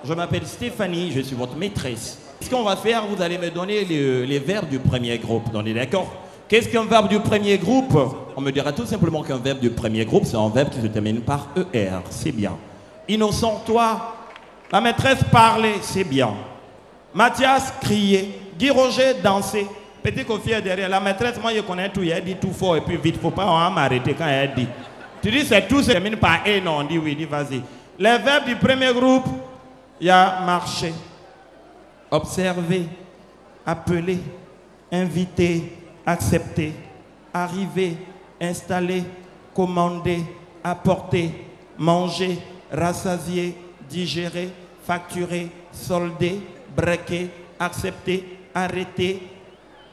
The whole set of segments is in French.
Je m'appelle Stéphanie, je suis votre maîtresse. Ce qu'on va faire, vous allez me donner les verbes du premier groupe. On est d'accord? Qu'est-ce qu'un verbe du premier groupe? On me dira tout simplement qu'un verbe du premier groupe, c'est un verbe qui se termine par ER. C'est bien. Innocent, toi, la maîtresse parlait, c'est bien. Mathias criait. Guy Roger dansait. Petit Kofi est derrière. La maîtresse, moi je connais tout, elle dit tout fort et puis vite, faut pas m'arrêter quand elle dit. Tu dis c'est tout, ça termine par et non, on dit oui, dis vas-y. Les verbes du premier groupe, il y a marcher, observer, appeler, inviter, accepter, arriver, installer, commander, apporter, manger, rassasier, digérer, facturer, solder, breaker, accepter, arrêter,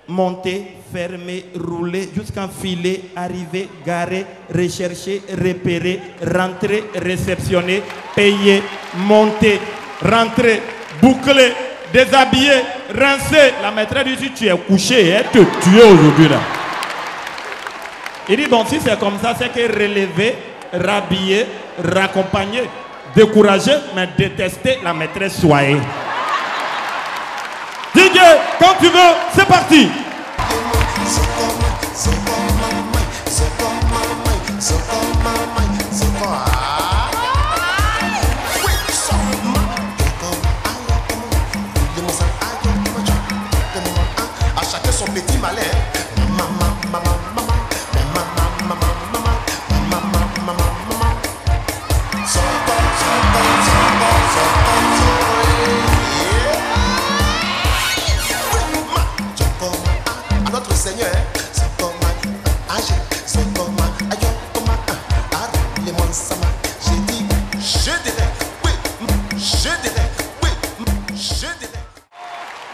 monter, fermer, rouler, jusqu'à filer, arriver, garer, rechercher, repérer, rentrer, réceptionner, payer, monter, rentrer, boucler, déshabiller, rincer. La maîtresse dit si tu es couché, elle te tue aujourd'hui là. Il dit bon, si c'est comme ça, c'est que relever, rhabiller, raccompagner, décourager, mais détester la maîtresse soyez. DJ, quand tu veux, c'est parti. À chacun son petit malin.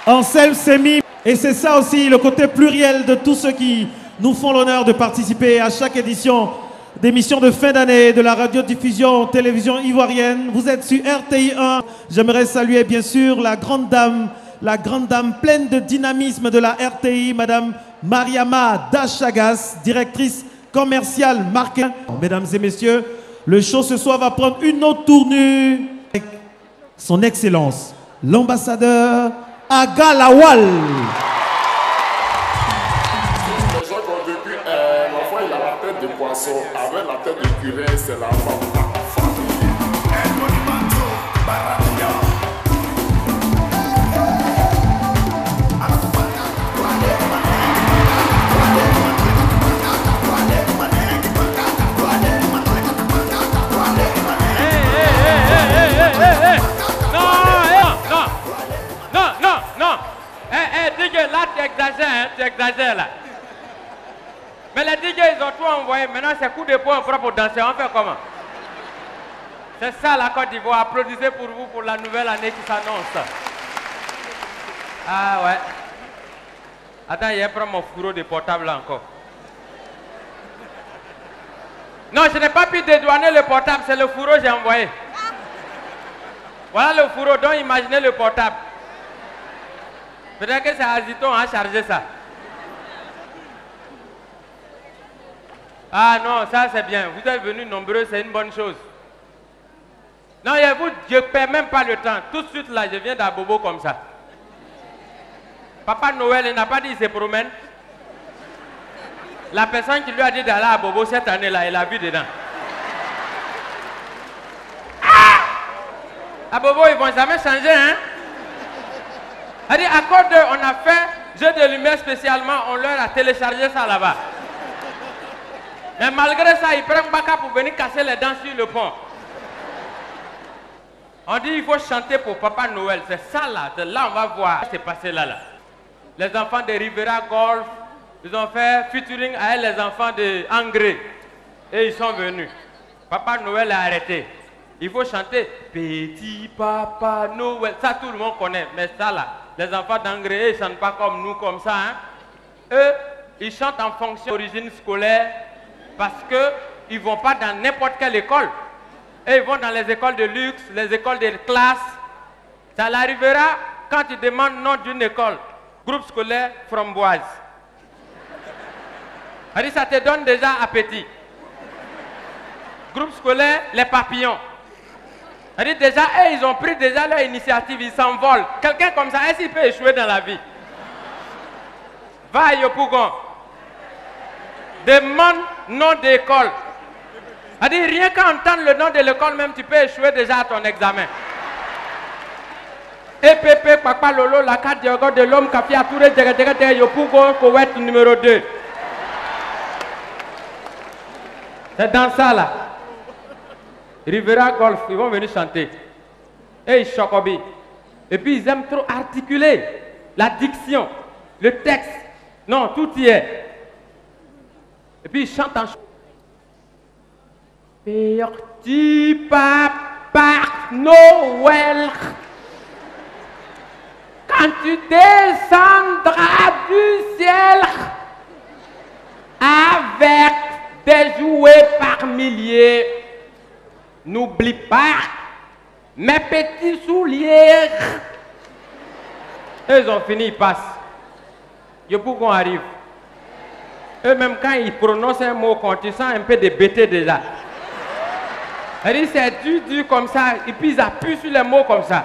Anselme Semi, et c'est ça aussi le côté pluriel de tous ceux qui nous font l'honneur de participer à chaque édition d'émission de fin d'année de la radiodiffusion télévision ivoirienne. Vous êtes sur RTI 1. J'aimerais saluer bien sûr la grande dame pleine de dynamisme de la RTI, Madame Mariama Dachagas, directrice commerciale marketing. Mesdames et messieurs, le show ce soir va prendre une autre tournure avec son excellence, l'ambassadeur Aga Lawal. Les gens qui ont vécu, l'enfant il a la tête de poisson, avec la tête de curé, c'est la femme. Là, tu exagères là. Mais les DJ, ils ont tout envoyé. Maintenant, c'est coup de poing propre aux danseurs. On fait comment? C'est ça la Côte d'Ivoire. Applaudissez pour vous pour la nouvelle année qui s'annonce. Ah ouais. Attends, il y a prendre mon fourreau de portable là encore. Non, je n'ai pas pu dédouaner le portable. C'est le fourreau que j'ai envoyé. Voilà le fourreau. Donc, imaginez le portable. Peut-être que c'est Aziton a chargé ça. Ah non, ça c'est bien. Vous êtes venus nombreux, c'est une bonne chose. Non, je ne perds même pas le temps. Tout de suite là, je viens d'Abobo comme ça. Papa Noël, il n'a pas dit qu'il se promène. La personne qui lui a dit d'aller à Bobo cette année-là, il a vu dedans. À Bobo, ils ne vont jamais changer, hein? Elle dit, à cause d'eux, on a fait jeu de lumière spécialement, on leur a téléchargé ça là-bas. Mais malgré ça, ils prennent Baka pour venir casser les dents sur le pont. On dit, il faut chanter pour Papa Noël. C'est ça là, de là on va voir ce qui s'est passé là. Les enfants de Rivera Golf, ils ont fait featuring avec les enfants de Angré. Et ils sont venus. Papa Noël a arrêté. Il faut chanter Petit Papa Noël. Ça, tout le monde connaît. Mais ça, là, les enfants d'Angré, ils ne chantent pas comme nous, comme ça. Hein. Eux, ils chantent en fonction d'origine scolaire parce qu'ils ne vont pas dans n'importe quelle école. Et ils vont dans les écoles de luxe, les écoles de classe. Ça l'arrivera quand ils demandent le nom d'une école. Groupe scolaire Framboise. Ça te donne déjà appétit. Groupe scolaire Les Papillons. C'est-à-dire déjà, eux, ils ont pris déjà leur initiative, ils s'envolent. Quelqu'un comme ça, est-ce qu'il peut échouer dans la vie? Va à Yopougon. Demande nom d'école. C'est-à-dire, rien qu'à entendre le nom de l'école même, tu peux échouer déjà à ton examen. EPP, Papa Lolo, la carte de l'homme, Kafi Atouré, Yopougon, Koweït numéro 2. C'est dans ça là. Rivera Golf, ils vont venir chanter. Et ils chocobi. Et puis ils aiment trop articuler la diction, le texte. Non, tout y est. Et puis ils chantent en Petit Papa Noël, quand tu descendras du ciel avec des jouets par milliers, n'oublie pas mes petits souliers. Eux, ils ont fini, ils passent. Yopougon arrive. Eux-mêmes, quand ils prononcent un mot, quand tu sens un peu de bêté déjà. C'est dur comme ça, et puis ils appuient sur les mots comme ça.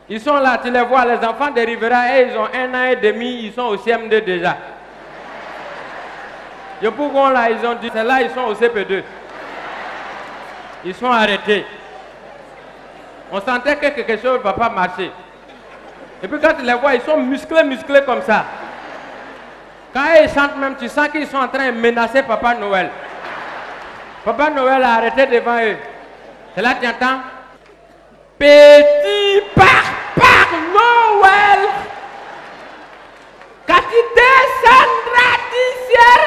Ils sont là, tu les vois, les enfants de Rivera, ils ont 1 an et demi, ils sont au CM2 déjà. Yopougon là, ils ont dit, c'est là, ils sont au CP2. Ils sont arrêtés. On sentait que quelque chose ne va pas marcher. Et puis quand tu les vois, ils sont musclés comme ça. Quand ils chantent même, tu sens qu'ils sont en train de menacer Papa Noël. Papa Noël a arrêté devant eux. Et là, tu entends? Petit Papa Noël, quand tu descendras du ciel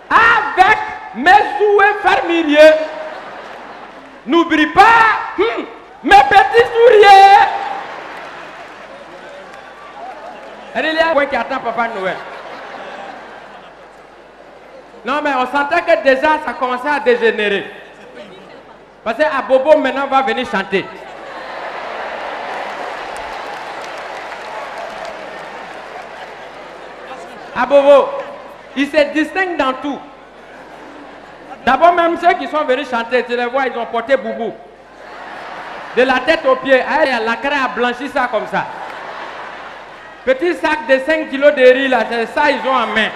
avec mes jouets fermiers, n'oublie pas mes petits souliers. Il y a un point qui attend Papa Noël. Non, mais on sentait que déjà ça commençait à dégénérer. Parce que Abobo maintenant va venir chanter. Abobo, il se distingue dans tout. D'abord, même ceux qui sont venus chanter, tu les vois, ils ont porté boubou. De la tête aux pieds, la craie a blanchi ça comme ça. Petit sac de 5 kilos de riz, là, c'est ça ils ont en main.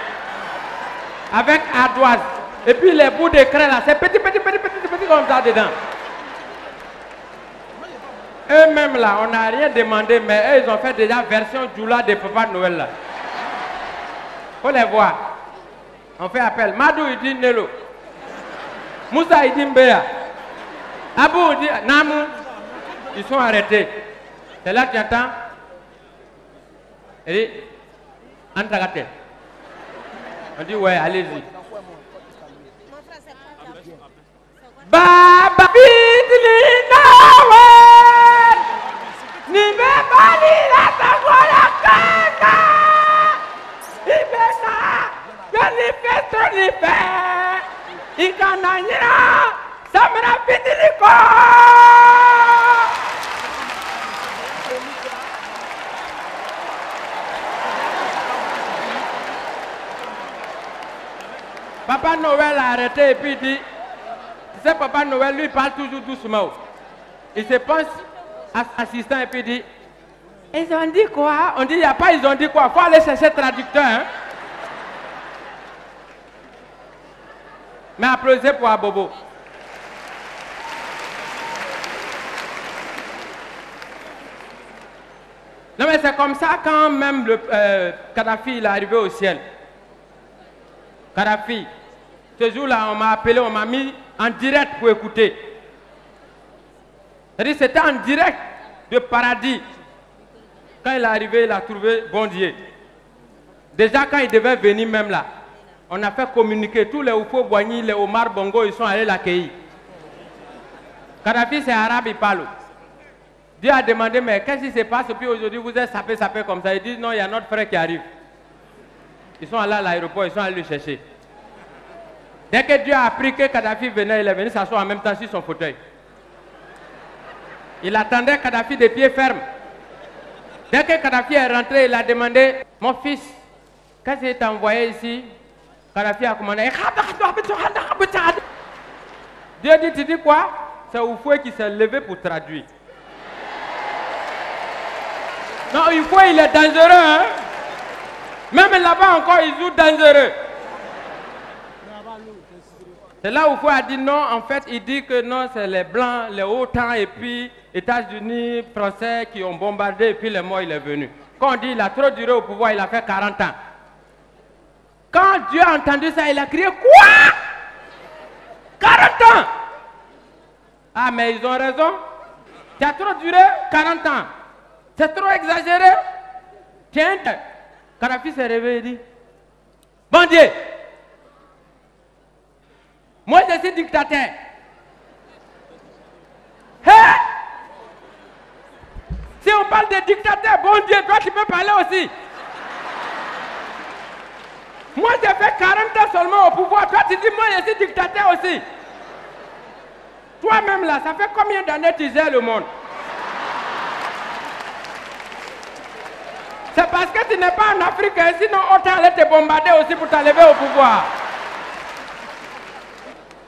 Avec ardoise. Et puis les bouts de craie, là, c'est petit comme ça dedans. Eux-mêmes, là, on n'a rien demandé, mais eux, ils ont fait déjà version Djoula de Papa Noël, là. Faut les voir. On fait appel. Madou, il dit Nelo. Moussa, il dit Mbea. Abou, il dit Namou. Ils sont arrêtés. C'est là que tu entends. Il dit Antragate. On dit ouais, allez-y. Baba Bidlina, ouais. Nibe Bali, la Tagola Kaka. Ibena, Yanife, Tonife. Ikananyira, Samra Bidliko. Papa Noël a arrêté et puis il dit, tu sais, Papa Noël, lui, parle toujours doucement. Il se pense à l'assistant et puis il dit, ils ont dit quoi? On dit, il n'y a pas, ils ont dit quoi? Il faut aller chercher traducteur. Hein? Mais applaudissez pour Abobo. Non mais c'est comme ça quand même le Kadhafi il est arrivé au ciel. Kadhafi, ce jour-là on m'a appelé, on m'a mis en direct pour écouter. C'est-à-dire c'était en direct de paradis. Quand il est arrivé, il a trouvé bon Dieu. Déjà quand il devait venir même là, on a fait communiquer tous les Oufo Boigny, les Omar Bongo, ils sont allés l'accueillir. Kadhafi c'est arabe, il parle. Dieu a demandé, mais qu'est-ce qui se passe? Et puis aujourd'hui vous êtes sapé comme ça. Ils disent non, il y a notre frère qui arrive. Ils sont allés à l'aéroport, ils sont allés le chercher. Dès que Dieu a appris que Kadhafi venait, il est venu s'asseoir en même temps sur son fauteuil. Il attendait Kadhafi de pied ferme. Dès que Kadhafi est rentré, il a demandé, mon fils, qu'est-ce qu'il t'a envoyé ici? Kadhafi a commandé. Dieu dit, tu dis quoi? c'est Oufoué qui s'est levé pour traduire. Non, Oufoué, il est dangereux, hein. Même là-bas encore, il joue dangereux. C'est là où Oufoué a dit non, en fait, il dit que non, c'est les Blancs, les OTAN et puis États-Unis, Français qui ont bombardé et puis les morts, il est venu. Quand on dit il a trop duré au pouvoir, il a fait 40 ans. Quand Dieu a entendu ça, il a crié quoi? 40 ans! Ah, mais ils ont raison. Tu as trop duré 40 ans. C'est trop exagéré. Tiens, Kadhafi s'est réveillé et dit, bon Dieu, moi je suis dictateur. Hey! Si on parle de dictateur, bon Dieu, toi tu peux parler aussi. Moi j'ai fait 40 ans seulement au pouvoir. Toi tu dis moi je suis dictateur aussi. Toi-même là, ça fait combien d'années tu gères le monde? C'est parce que tu n'es pas en Afrique, sinon autant aller te bombarder aussi pour t'enlever au pouvoir.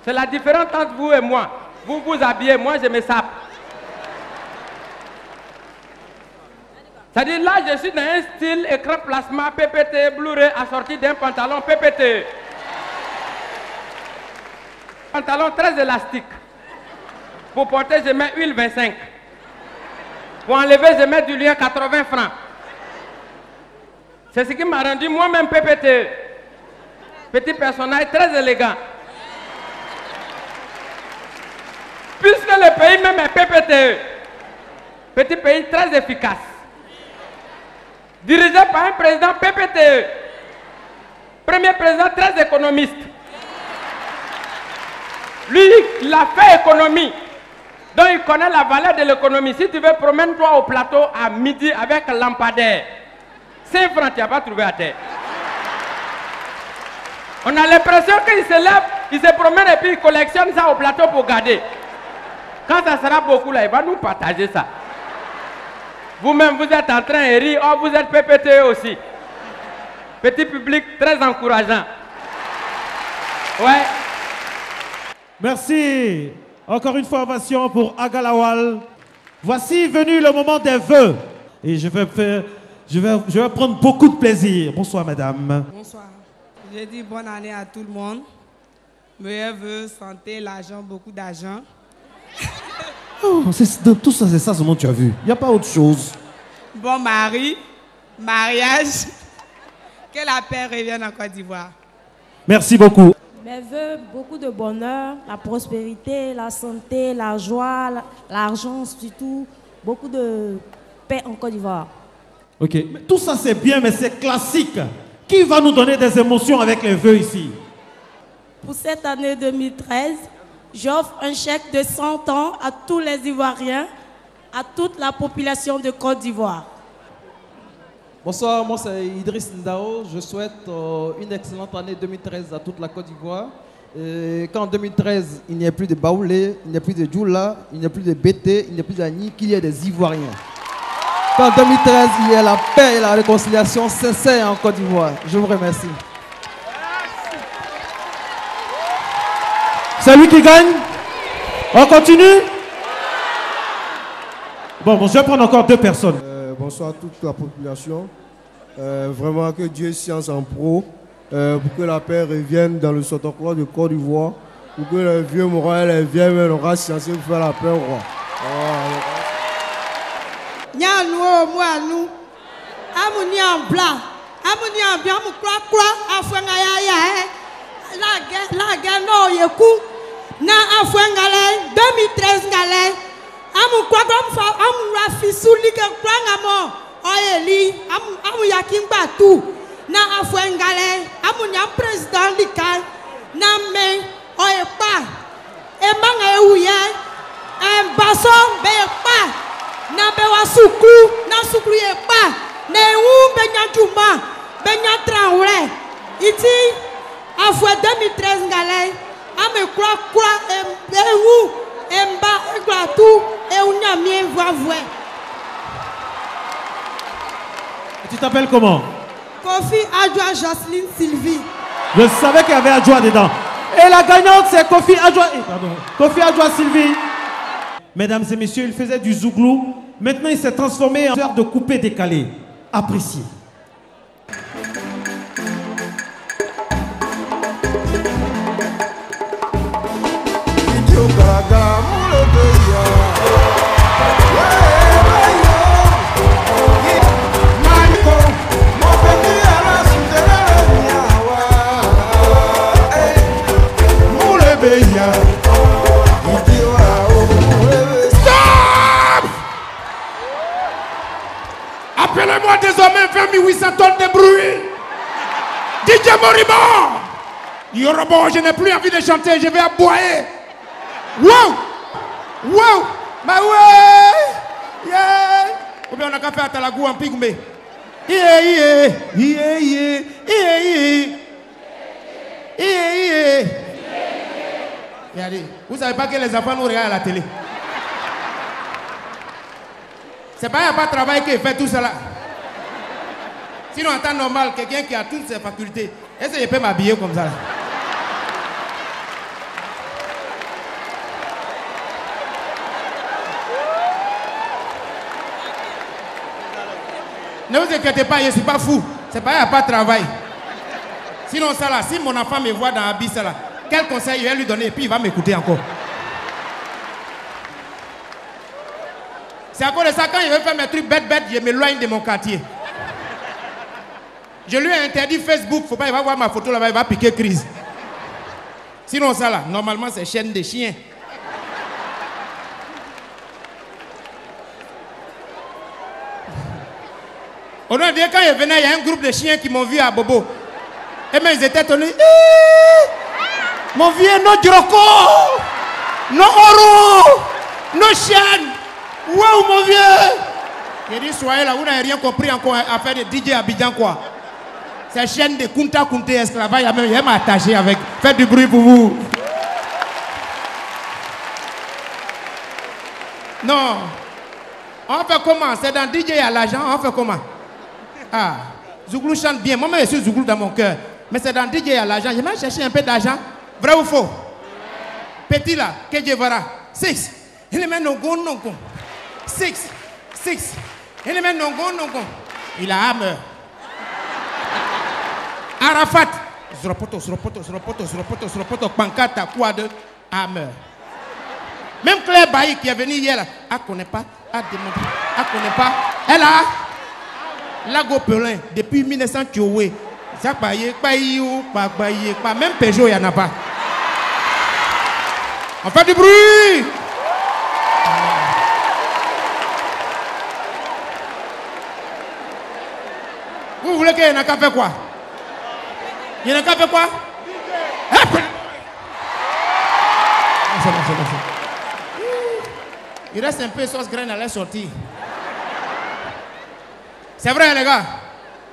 C'est la différence entre vous et moi. Vous vous habillez, moi je me sape. C'est-à-dire là, je suis dans un style écran plasma PPT, Blu-ray assorti d'un pantalon PPT. Pantalon très élastique. Pour porter, je mets huile 25. Pour enlever, je mets du lien 80 francs. C'est ce qui m'a rendu moi-même PPT. Petit personnage très élégant. Puisque le pays même est PPT. Petit pays très efficace. Dirigé par un président PPT. Premier président très économiste. Lui, il a fait économie. Donc il connaît la valeur de l'économie. Si tu veux, promène-toi au plateau à midi avec lampadaire. 5 francs, tu n'as pas trouvé à terre. On a l'impression qu'il se lève, il se promène et puis il collectionne ça au plateau pour garder. Quand ça sera beaucoup là, il va nous partager ça. Vous-même, vous êtes en train de rire. Oh, vous êtes PPT aussi. Petit public très encourageant. Ouais. Merci. Encore une fois, ovation pour Agalawal. Voici venu le moment des vœux. Et je vais prendre beaucoup de plaisir. Bonsoir, madame. Bonsoir. Je dis bonne année à tout le monde. Meilleurs vœux, santé, l'argent, beaucoup d'argent. Oh, tout ça, c'est ça seulement que tu as vu. Il n'y a pas autre chose. Bon mari, mariage. Que la paix revienne en Côte d'Ivoire. Merci beaucoup. Mes vœux, beaucoup de bonheur, la prospérité, la santé, la joie, l'argent surtout, beaucoup de paix en Côte d'Ivoire. Ok, mais tout ça c'est bien, mais c'est classique. Qui va nous donner des émotions avec les vœux ici? Pour cette année 2013, j'offre un chèque de 100 ans à tous les Ivoiriens, à toute la population de Côte d'Ivoire. Bonsoir, moi c'est Idriss Ndao. Je souhaite une excellente année 2013 à toute la Côte d'Ivoire. Qu'en 2013, il n'y ait plus de Baoulé, il n'y ait plus de Djoula, il n'y ait plus de BT, il n'y ait plus d'Ani, qu'il y ait des Ivoiriens. Qu'en 2013, il y ait la paix et la réconciliation sincère en Côte d'Ivoire. Je vous remercie. C'est lui qui gagne? On continue? Bon, je vais prendre encore 2 personnes. Bonsoir à toute la population. Vraiment que Dieu science en pro, pour que la paix revienne dans le Sotoclo de Côte d'Ivoire, pour que le vieux moral et les vieilles mères aura censé faire la paix au roi. Nyanou, moi, nous. Amouni en blanc. Amouni en bien, mou kwa, afwengaya, la guerre, non, yekou. Na afwengale, 2013 ngale. Amu kwa amu rafisuli ke kwanga mo oyeli amu yakimba tu na afwengale amu nya president likai na me oyepa e manga ewuye baso be pa na be wasuku na sukru ye pa na ewu be nya juma be nya Traoré iti afwe 2013 ngale ame kwa ewu emba eglatu e voix. Tu t'appelles comment? Kofi Adjoa Jocelyne Sylvie. Je savais qu'il y avait Adjoa dedans. Et la gagnante, c'est Kofi Adjoa. Pardon. Kofi Adjoa Sylvie. Mesdames et messieurs, il faisait du zouglou. Maintenant, il s'est transformé en sorte de coupé-décalé. Appréciez. Appelez-moi désormais 20 800 tonnes de bruit. DJ Moribond. Yorobo, je n'ai plus envie de chanter, je vais aboyer. Wow! Wow! Ma ouais! Yeah! Ou bien on a qu'à faire à Talagou en pigme. Yeah, yeah, yeah, yeah, yeah, yeah, yeah. Vous savez pas que les enfants nous regardent à la télé. C'est pas qu'il n'y a pas de travail qui fait tout cela. Sinon, en temps normal, quelqu'un qui a toutes ses facultés, est-ce que je peux m'habiller comme ça là? Ne vous inquiétez pas, je ne suis pas fou. C'est pas qu'il n'y a pas de travail. Sinon, ça là, si mon enfant me voit dans la bise là, quel conseil je vais lui donner et puis il va m'écouter encore. C'est à cause de ça, quand il veut faire mes trucs bêtes, je m'éloigne de mon quartier. Je lui ai interdit Facebook, faut pas, il va voir ma photo là-bas, il va piquer crise. Sinon ça là, normalement c'est chaîne de chiens. On a dit quand il venait, il y a un groupe de chiens qui m'ont vu à Bobo. Et mais ils étaient étonnés. Mon vieux, no Djoroko, no Oro, no chienne. Wow, mon vieux! Il dit, soyez là, vous n'avez rien compris encore à faire de DJ Abidjan, quoi. C'est chaîne de Kunta Kunte esclavage, il m'a attaché avec. Faites du bruit pour vous. Non. On fait comment? C'est dans DJ à l'argent, on fait comment? Ah, Zouglou chante bien. Moi-même, je suis Zouglou dans mon cœur. Mais c'est dans DJ à l'argent. Je vais chercher un peu d'argent. Vrai ou faux? Petit là, que je verrai. 6. Il est maintenant non. 6. Il est maintenant non. Il a hammer. Arafat. Zropoto, pancarte, quoi de hammer. Même Claire Bailly qui est venue hier, elle ne connaît pas, elle connaît pas. Elle a Lago Pelin depuis 1900 Tchoué. Même Peugeot, il n'y en a pas. On fait du bruit. Vous voulez qu'il y en a qu'à faire quoi? Il y en a qu'à faire quoi? C'est bon. Il reste un peu de sauce graine à la sortie. C'est vrai les gars.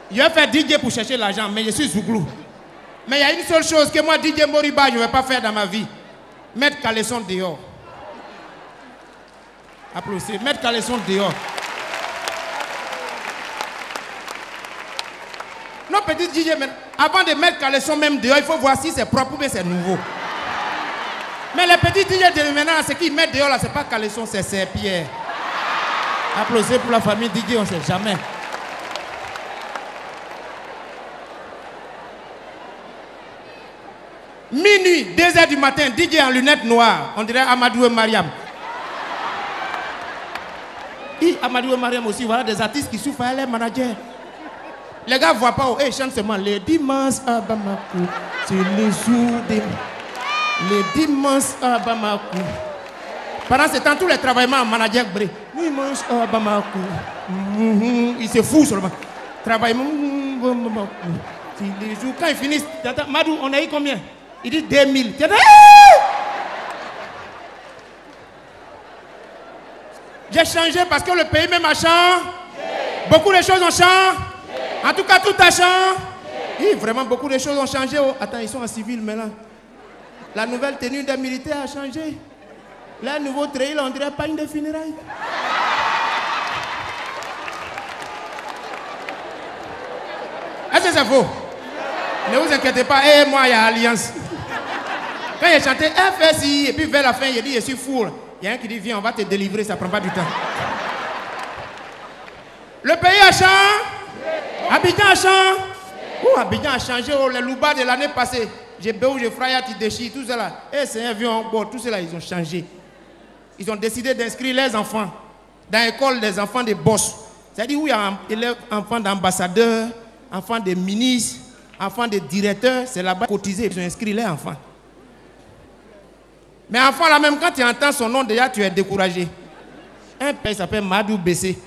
Je vais faire DJ pour chercher l'argent, mais je suis Zouglou. Mais il y a une seule chose que moi, DJ Moriba, je ne vais pas faire dans ma vie. Mettre caleçon dehors. Applaudissez. Mettre caleçon dehors. Non, petit DJ, avant de mettre caleçon même dehors, il faut voir si c'est propre ou bien c'est nouveau. Mais les petits DJ de maintenant, ce qu'ils mettent dehors là, c'est pas caleçon, c'est serpillère. Applaudissez pour la famille DJ, on ne sait jamais. Minuit, 2h du matin, DJ en lunettes noires. On dirait Amadou et Mariam. Amadou et Mariam aussi, voilà des artistes qui souffrent, les managers. Les gars ne voient pas, ils chantent seulement les dimanches à Bamako. C'est les jours des... Les dimanches à Bamako. Pendant ce temps, tous les travailleurs en manager bré. Dimanche à Bamako. Ils se foutent seulement. Travaillement à Bamako. C'est les jours. Quand ils finissent, Madou, on a eu combien? Il dit 2000. J'ai changé parce que le pays même a changé. Beaucoup de choses ont changé. En tout cas, tout a changé. Oui, vraiment, beaucoup de choses ont changé. Oh, attends, ils sont en civil maintenant. La nouvelle tenue des militaires a changé. Là, un nouveau trail, on dirait pas une de funérailles. Est-ce que c'est faux? Ne vous inquiétez pas, moi, il y a alliance. Quand il a chanté FSI, et puis vers la fin, il a dit, je suis fou. Il y a un qui dit, viens, on va te délivrer, ça prend pas du temps. Le pays a changé. Abidjan a changé. Où Abidjan a changé, oh, les loubas de l'année passée. J'ai béou, j'ai fraya, tu déchires, tout cela. Eh, Seigneur, viens en bord, tout cela, ils ont changé. Ils ont décidé d'inscrire les enfants dans l'école des enfants des boss. C'est-à-dire où il y a un enfant d'ambassadeurs, enfants de ministres, enfants de directeurs, c'est là-bas cotisé, ils ont inscrit les enfants. Mais enfant là même, quand tu entends son nom déjà, tu es découragé. Un père s'appelle Madou Bessé.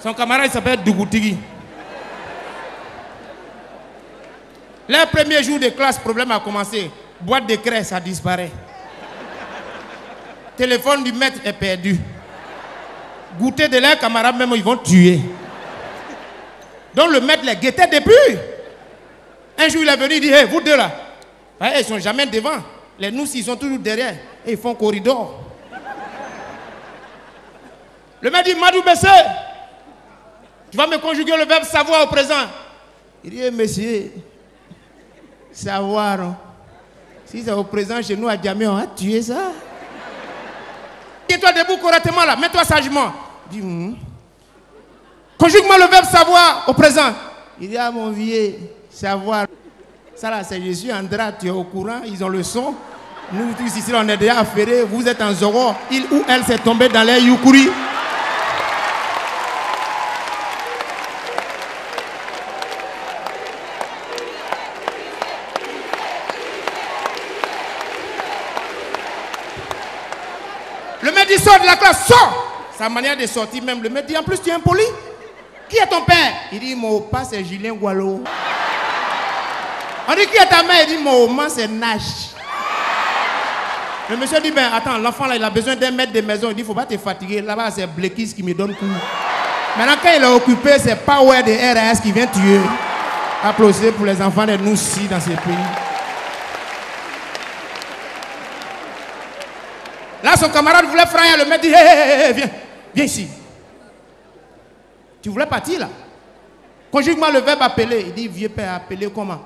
Son camarade s'appelle Dougoutigi. Les premiers jours de classe, problème a commencé. Boîte de craie, ça disparaît. Téléphone du maître est perdu. Goûter de leurs camarades, même ils vont tuer. Donc le maître les guettait depuis. Un jour il est venu, il dit, hey, vous deux là, ils ne sont jamais devant. Les nous, ils sont toujours derrière. Et ils font corridor. Le maître dit, Madou Bessé, tu vas me conjuguer le verbe savoir au présent. Il dit, hey, monsieur, savoir, si c'est au présent chez nous à Djamé, on a tué ça. Tiens-toi debout correctement là, mets-toi sagement. Il dit, conjugue-moi le verbe savoir au présent. Il dit, ah mon vieux, savoir. Ça là, c'est je suis en drap, tu es au courant, ils ont le son. Nous tous ici, on est déjà affairés, vous êtes en Zoro. Il ou elle s'est tombé dans les Yukuri. Le maître dit, sort de la classe, sort. Sa manière de sortir même, le maître dit, en plus tu es impoli. Qui est ton père? Il dit, mon père c'est Julien Gualo. On dit, qui est ta mère? Il dit, mon maman c'est Nash. Le monsieur dit, ben attends, l'enfant là, il a besoin d'un maître de maison. Il dit, il ne faut pas te fatiguer. Là-bas, c'est Blekis qui me donne coup. Maintenant, quand il est occupé, c'est Power de RS qui vient tuer. Applaudissez pour les enfants de nous ici dans ces pays. Là, son camarade voulait frayer. Le maître dit, hé, viens, viens ici. Tu voulais partir là? Conjugue-moi le verbe appeler. Il dit, vieux père, appeler comment?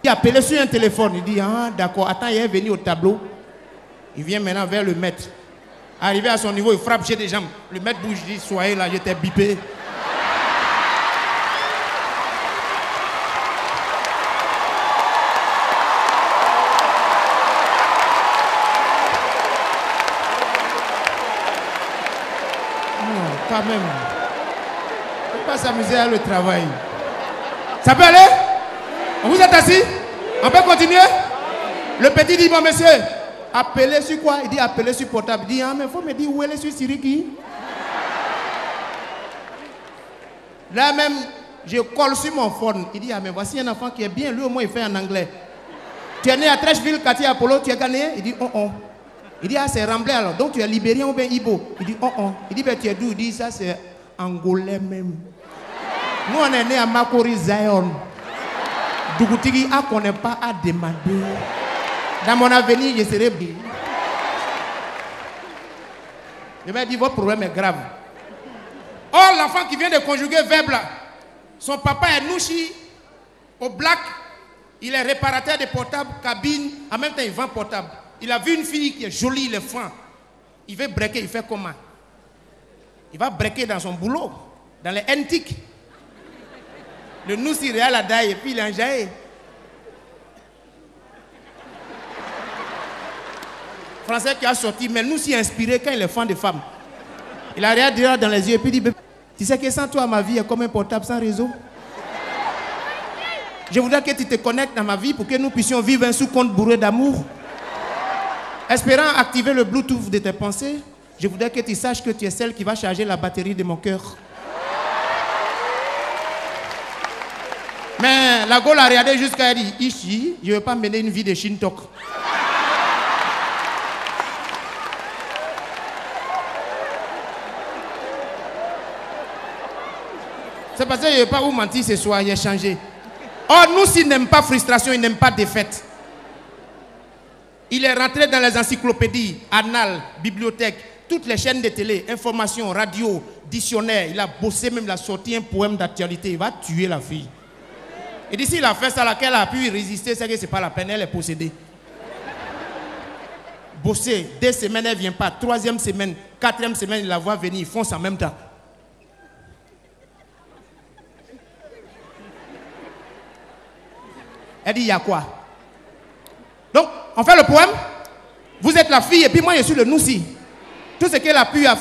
Il a appelé sur un téléphone. Il dit, ah d'accord, attends, il est venu au tableau. Il vient maintenant vers le maître. Arrivé à son niveau, il frappe chez des jambes. Le maître bouge, il dit, soyez là, j'étais bipé. Non, quand même. On ne peut pas s'amuser à le travail. Ça peut aller? Vous êtes assis? On peut continuer? Le petit dit, bon monsieur, appelez sur quoi? Il dit, appelez sur portable. Il dit, ah mais il faut me dire où elle est sur Siriki. Là même, je colle sur mon phone. Il dit, ah mais voici un enfant qui est bien, lui au moins il fait en anglais. Tu es né à Trècheville, quartier Apollo, tu es gagné? Il dit, oh oh. Il dit, ah c'est Ramblay alors, donc tu es libérien ou bien Ibo? Il dit, oh oh. Il dit, ben tu es d'où? Il dit, ça c'est angolais même. Nous on est né à Makori Zion. Dougoutigi, ah qu'on n'est pas à demander. Dans mon avenir, je serai bien. Je m'a dit, votre problème est grave. Or, l'enfant qui vient de conjuguer verbe là, son papa est Nouchi, au black, il est réparateur de portables, cabine, en même temps il vend portable. Il a vu une fille qui est jolie, il est franc. Il veut breaker, il fait comment? Il va breaker dans son boulot, dans les antiques. Le Noussi réal a daille et puis il est enjaillé. Français qui a sorti, mais nous s'y inspiré quand il est fan de femmes. Il a regardé dans les yeux et puis il dit, tu sais que sans toi ma vie est comme un portable sans réseau. Je voudrais que tu te connectes dans ma vie pour que nous puissions vivre un sous-compte bourré d'amour. Espérant activer le Bluetooth de tes pensées, je voudrais que tu saches que tu es celle qui va charger la batterie de mon cœur. Mais la Gaule a regardé jusqu'à dire, ici, je ne veux pas mener une vie de Shintok. C'est parce que je ne veux pas vous mentir ce soir, il a changé. Or, nous, s'il n'aime pas frustration, il n'aime pas défaite. Il est rentré dans les encyclopédies, annales, bibliothèques, toutes les chaînes de télé, informations, radio, dictionnaire. Il a bossé, même il a sorti un poème d'actualité. Il va tuer la fille. Et d'ici, il a fait ça, laquelle a pu résister, c'est que ce n'est pas la peine, elle est possédée. bosser. 2 semaines, elle ne vient pas. 3e semaine, 4e semaine, il la voit venir. Ils font ça en même temps. Elle dit, il y a quoi? Donc, on fait le poème. Vous êtes la fille et puis moi, je suis le noussi. Tout ce que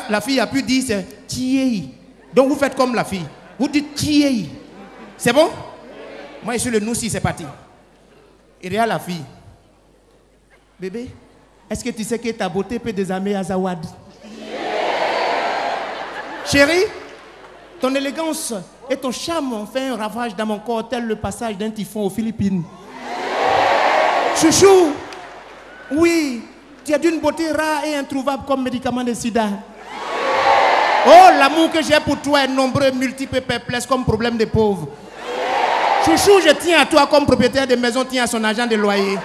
la fille a pu dire, c'est Tiei. Donc, vous faites comme la fille. Vous dites Tiei. C'est bon? Moi, je suis le noussi, c'est parti. Il regarde la fille. Bébé, est-ce que tu sais que ta beauté peut désarmer Azawad? Chérie, ton élégance et ton charme ont fait un ravage dans mon corps tel le passage d'un typhon aux Philippines. Chouchou, oui, tu as d'une beauté rare et introuvable comme médicament de sida. Oh, l'amour que j'ai pour toi est nombreux, multiple, perplexe comme problème de pauvres. Chouchou, je tiens à toi comme propriétaire de maison tient à son agent de loyer.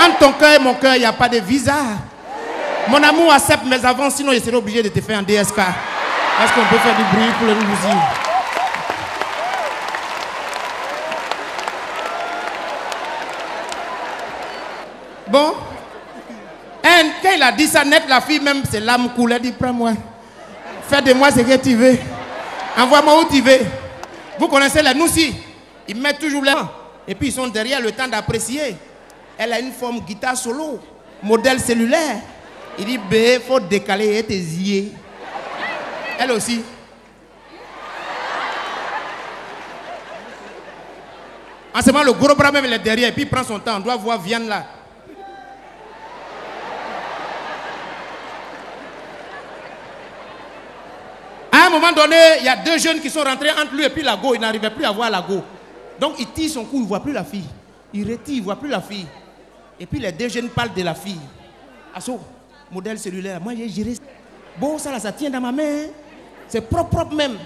Entre ton cœur et mon cœur, il n'y a pas de visa. Mon amour accepte mes avances, sinon je serai obligé de te faire un DSK. Est-ce qu'on peut faire du bruit pour le nouveau? Bon, quand il a dit ça net, la fille même, c'est l'âme coule. Elle dit, prends-moi. Fais de moi ce que tu veux. Envoie-moi où tu veux. Vous connaissez les noussis. Ils mettent toujours les mains. Et puis ils sont derrière le temps d'apprécier. Elle a une forme guitare solo, modèle cellulaire. Il dit, il faut décaler tes yeux. Elle aussi. En ce moment, le gros bras même il est derrière. Et puis il prend son temps. On doit voir Vienne là. À un moment donné, il y a 2 jeunes qui sont rentrés entre lui et puis la go. Il n'arrivait plus à voir la go. Donc il tire son cou, il ne voit plus la fille. Il retire, il ne voit plus la fille. Et puis les 2 jeunes parlent de la fille. Asso, modèle cellulaire. Moi j'ai géré. Bon, ça là, ça tient dans ma main. C'est propre même.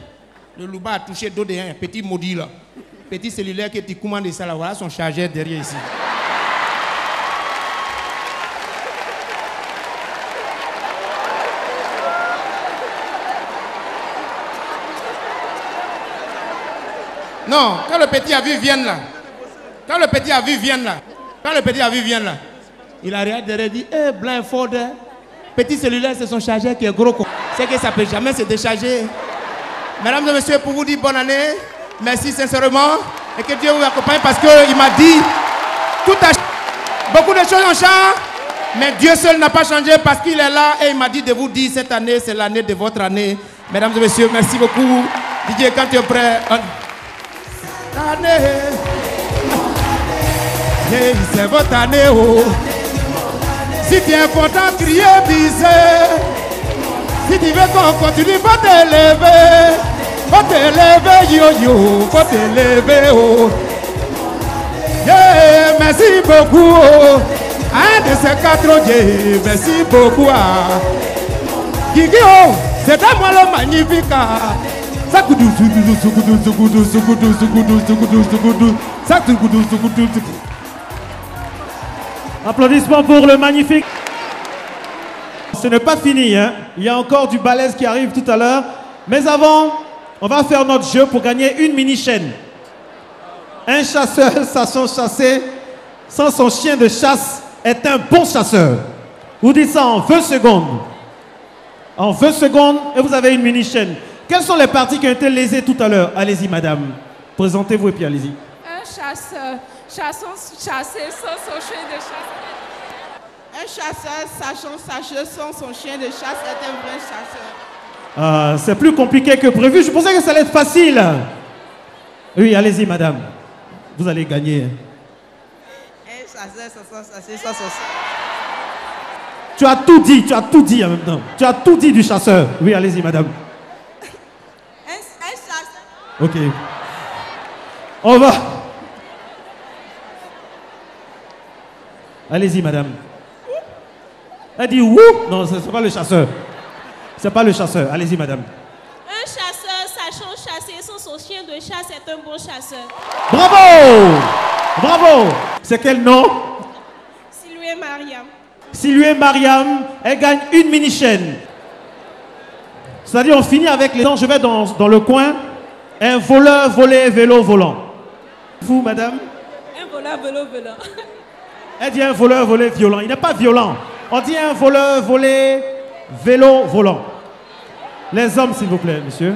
Le louba a touché dos de un petit maudit là. Petit cellulaire qui est commandé ça là. Voilà son chargeur derrière ici. Non, quand le petit a vu Vienne là, quand le petit a vu Vienne là, il a regardé derrière et dit, eh, blindfold, petit cellulaire, c'est son chargeur qui est gros. C'est que ça ne peut jamais se décharger. Mesdames et messieurs, pour vous dire bonne année, merci sincèrement, et que Dieu vous accompagne parce qu'il m'a dit, beaucoup de choses ont changé, mais Dieu seul n'a pas changé parce qu'il est là et il m'a dit de vous dire, cette année, c'est l'année de votre année. Mesdames et messieurs, merci beaucoup. Didier, quand tu es prêt... Année, c'est votre année, oh. Si tu es content, criez, bisez. Si tu veux qu'on continue, faut t'élever. Faut t'élever, yo-yo. Faut t'élever, oh. Yeah, merci beaucoup, oh. Un de ces 4 Dieu, merci beaucoup, ah. Guigui, oh, c'est à moi le magnifique, ah. Applaudissements pour le magnifique. Ce n'est pas fini, hein. Il y a encore du balèze qui arrive tout à l'heure. Mais avant, on va faire notre jeu pour gagner une mini-chaîne. Un chasseur sachant chasser sans son chien de chasse est un bon chasseur. Vous dites ça en 20 secondes. En 20 secondes et vous avez une mini-chaîne. Quelles sont les parties qui ont été lésées tout à l'heure? Allez-y, madame. Présentez-vous et puis allez-y. Un chasseur, chasser sans son chien de chasse. Un chasseur, sachant sans son chien de chasse est un vrai chasseur. Ah, c'est plus compliqué que prévu. Je pensais que ça allait être facile. Oui, allez-y, madame. Vous allez gagner. Un chasseur, sans son chien. Tu as tout dit en même temps. Tu as tout dit du chasseur. Oui, allez-y, madame. Ok. On va. Allez-y, madame. Elle dit ouh. Non, ce n'est pas le chasseur. C'est pas le chasseur. Allez-y, madame. Un chasseur sachant chasser sans son chien de chasse est un bon chasseur. Bravo! Bravo! C'est quel nom? Sylvie Mariam. Sylvie Mariam, elle gagne une mini-chaîne. C'est-à-dire, on finit avec les gens. Je vais dans le coin. Un voleur volé, vélo volant. Vous, madame? Un voleur, vélo volant. Elle dit un voleur volé violent. Il n'est pas violent. On dit un voleur volé vélo volant. Les hommes, s'il vous plaît, monsieur.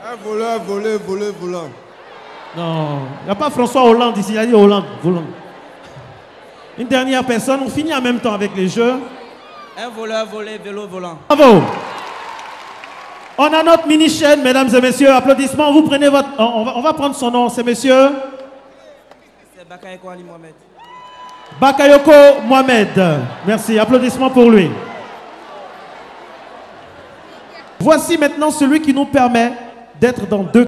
Un voleur volé volant. Non, il n'y a pas François Hollande ici, il a dit Hollande, volant. Une dernière personne, on finit en même temps avec les jeux. Un voleur volé vélo volant. Bravo. On a notre mini-chaîne, mesdames et messieurs. Applaudissements. Vous prenez votre... On va prendre son nom. C'est monsieur... C'est Bakayoko Ali Mohamed. Bakayoko Mohamed. Merci. Applaudissements pour lui. Voici maintenant celui qui nous permet d'être dans deux